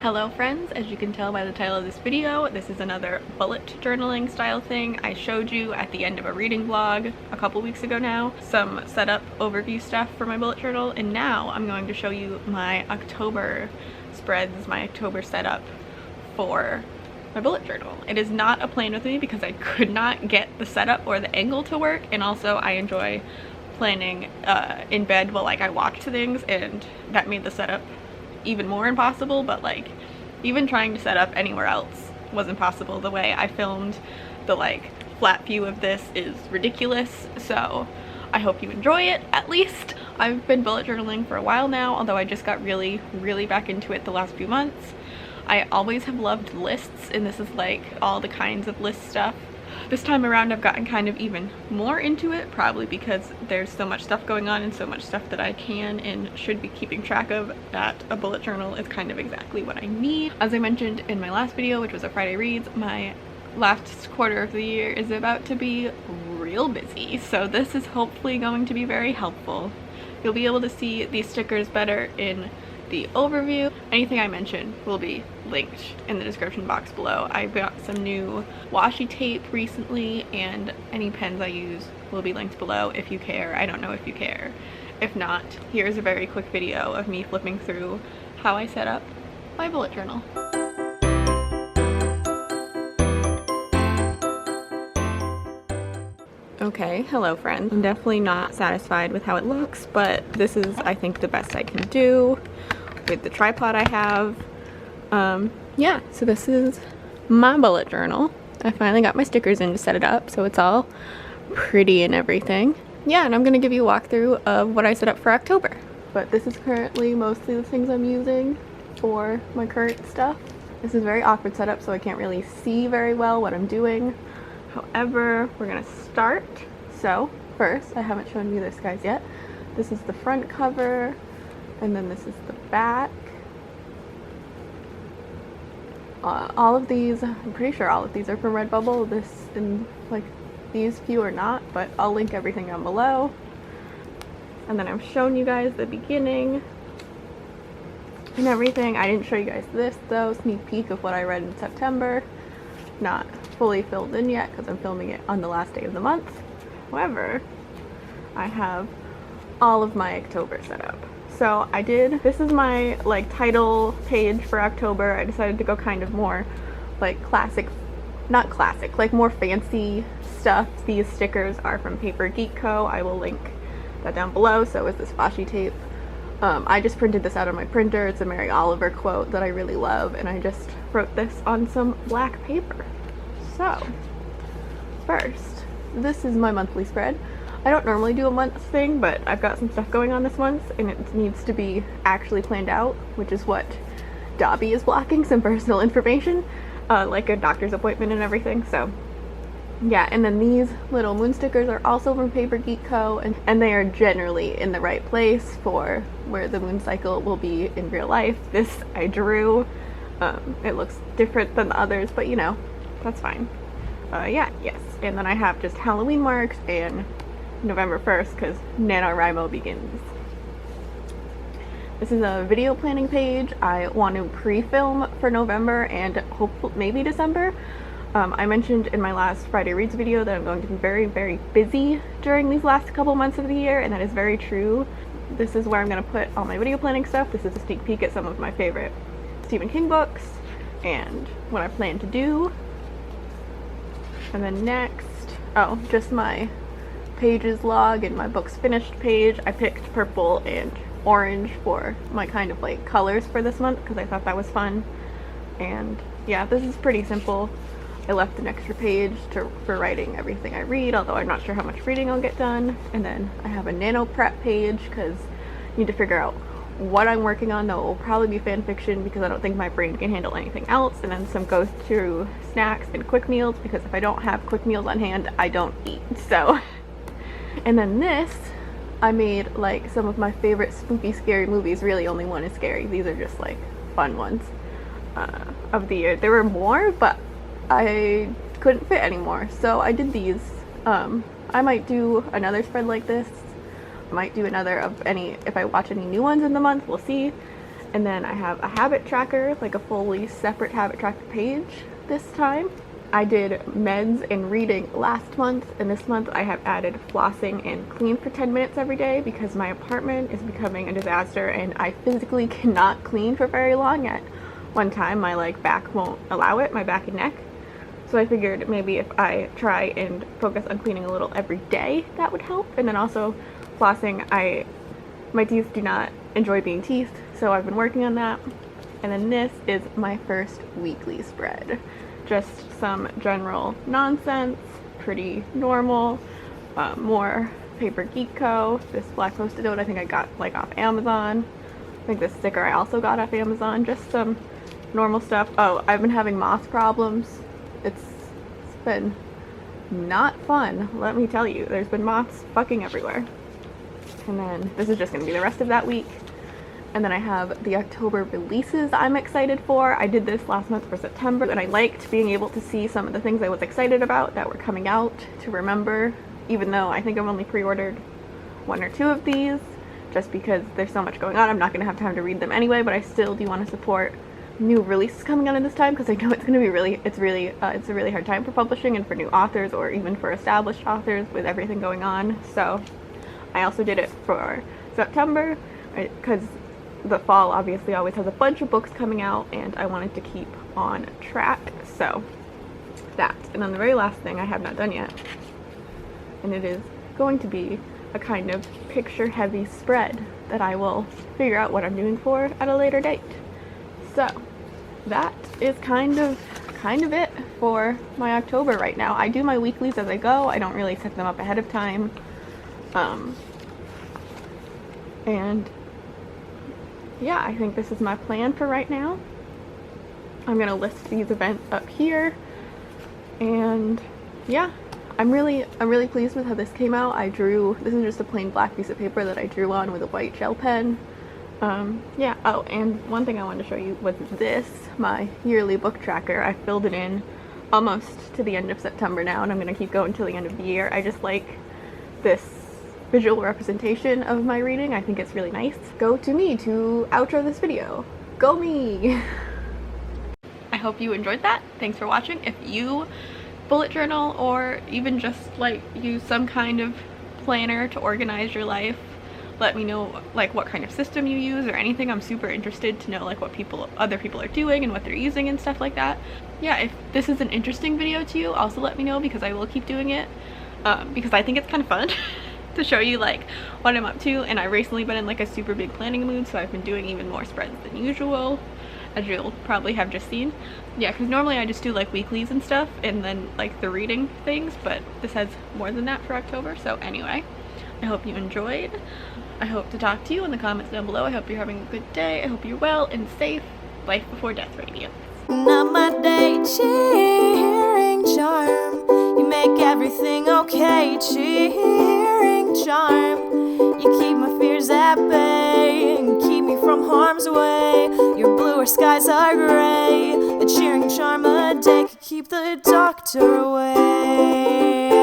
Hello friends, as you can tell by the title of this video, this is another bullet journaling style thing. I showed you at the end of a reading vlog a couple weeks ago now some setup overview stuff for my bullet journal, and now I'm going to show you my October spreads, my October setup for my bullet journal. It is not a plan with me because I could not get the setup or the angle to work, and also I enjoy planning in bed while I watch things, and that made the setup even more impossible. But even trying to set up anywhere else was impossible. The way I filmed the flat view of this is ridiculous, so I hope you enjoy it at least. I've been bullet journaling for a while now, although I just got really back into it the last few months. I always have loved lists, and this is all the kinds of list stuff. This time around I've gotten kind of even more into it, probably because there's so much stuff going on and so much stuff that I can and should be keeping track of, that a bullet journal is kind of exactly what I need. As I mentioned in my last video, which was a Friday Reads, my last quarter of the year is about to be real busy, so this is hopefully going to be very helpful. You'll be able to see these stickers better in the overview. Anything I mention will be linked in the description box below. I got some new washi tape recently, and any pens I use will be linked below if you care. I don't know if you care. If not, here's a very quick video of me flipping through how I set up my bullet journal. Okay, hello friends. I'm definitely not satisfied with how it looks, but this is, I think, the best I can do with the tripod I have. Yeah, so this is my bullet journal. I finally got my stickers in to set it up, so it's all pretty and everything. Yeah, and I'm gonna give you a walkthrough of what I set up for October. But this is currently mostly the things I'm using for my current stuff. This is a very awkward setup, so I can't really see very well what I'm doing. However, we're gonna start. So first, I haven't shown you this guys yet. This is the front cover, and then this is the back. All of these, I'm pretty sure all of these are from Redbubble. This and these few are not, but I'll link everything down below. And then I've shown you guys the beginning and everything. I didn't show you guys this though, sneak peek of what I read in September. Not fully filled in yet because I'm filming it on the last day of the month. However, I have all of my October set up. So this is my title page for October. I decided to go kind of more classic, not classic, more fancy stuff. These stickers are from Papergeekco. I will link that down below. So is this washi tape. I just printed this out on my printer. It's a Mary Oliver quote that I really love, and I just wrote this on some black paper. So first, this is my monthly spread. I don't normally do a month thing, but I've got some stuff going on this month and it needs to be actually planned out, which is what Dobby is blocking, some personal information, like a doctor's appointment and everything. So yeah, and then these little moon stickers are also from Papergeekco, and they are generally in the right place for where the moon cycle will be in real life. This I drew. It looks different than the others, but you know, that's fine. Yeah, yes. And then I have just Halloween marks and November 1st because NaNoWriMo begins. This is a video planning page. I want to pre-film for November and hopefully maybe December. I mentioned in my last Friday Reads video that I'm going to be very busy during these last couple months of the year, and that is very true. This is where I'm going to put all my video planning stuff. This is a sneak peek at some of my favorite Stephen King books and what I plan to do. And then next, oh, just my pages log and my books finished page. I picked purple and orange for my kind of colors for this month because I thought that was fun. And yeah, this is pretty simple. I left an extra page for writing everything I read, although I'm not sure how much reading I'll get done. And then I have a nano prep page because I need to figure out what I'm working on, though it will probably be fan fiction because I don't think my brain can handle anything else. And then some goes to snacks and quick meals because if I don't have quick meals on hand, I don't eat. So, and then this, I made some of my favorite spooky scary movies. Really only one is scary. These are just fun ones of the year. There were more, but I couldn't fit anymore, so I did these. I might do another spread like this. I might do another of if I watch any new ones in the month, we'll see. And then I have a habit tracker, like a fully separate habit tracker page this time. I did meds and reading last month, and this month I have added flossing and clean for 10 minutes every day because my apartment is becoming a disaster and I physically cannot clean for very long. At one time my back won't allow it, my back and neck. So I figured maybe if I try and focus on cleaning a little every day, that would help. And then also flossing, my teeth do not enjoy being teethed, so I've been working on that. And then this is my first weekly spread. Just some general nonsense, pretty normal, more Papergeekco. This black post-it note I think I got off Amazon. I think this sticker I also got off Amazon. Just some normal stuff. Oh, I've been having moth problems. It's been not fun, let me tell you. There's been moths fucking everywhere. And then this is just gonna be the rest of that week. And then I have the October releases I'm excited for. I did this last month for September, and I liked being able to see some of the things I was excited about that were coming out to remember, even though I think I've only pre-ordered 1 or 2 of these, just because there's so much going on. I'm not going to have time to read them anyway, but I still do want to support new releases coming out in this time because I know it's going to be it's a really hard time for publishing and for new authors or even for established authors with everything going on. So I also did it for September because the fall obviously always has a bunch of books coming out and I wanted to keep on track, so that. And then the very last thing I have not done yet, and it is going to be a kind of picture heavy spread that I will figure out what I'm doing for at a later date. So that is kind of it for my October right now. I do my weeklies as I go. I don't really set them up ahead of time. And yeah, I think this is my plan for right now. I'm gonna list these events up here, and yeah, I'm really pleased with how this came out. This is just a plain black piece of paper that I drew on with a white gel pen. Yeah, oh, and one thing I wanted to show you was this, my yearly book tracker. I filled it in almost to the end of September now, and I'm gonna keep going till the end of the year. I just like this visual representation of my reading. I think it's really nice. Go to me to outro this video. Go me! I hope you enjoyed that. Thanks for watching. If you bullet journal or even just use some kind of planner to organize your life, let me know what kind of system you use or anything. I'm super interested to know what other people are doing and what they're using and stuff like that. Yeah, if this is an interesting video to you, also let me know because I will keep doing it because I think it's kind of fun. To show you what I'm up to, and I've recently been in a super big planning mood, so I've been doing even more spreads than usual, as you'll probably have just seen. Yeah, because normally I just do weeklies and stuff and then the reading things, but this has more than that for October. So anyway, I hope you enjoyed. I hope to talk to you in the comments down below. I hope you're having a good day. I hope you're well and safe. Life before death radio. Not my day, cheering charm. You make everything okay, cheering charm. You keep my fears at bay and keep me from harm's way. Your bluer skies are gray. A cheering charm a day could keep the doctor away.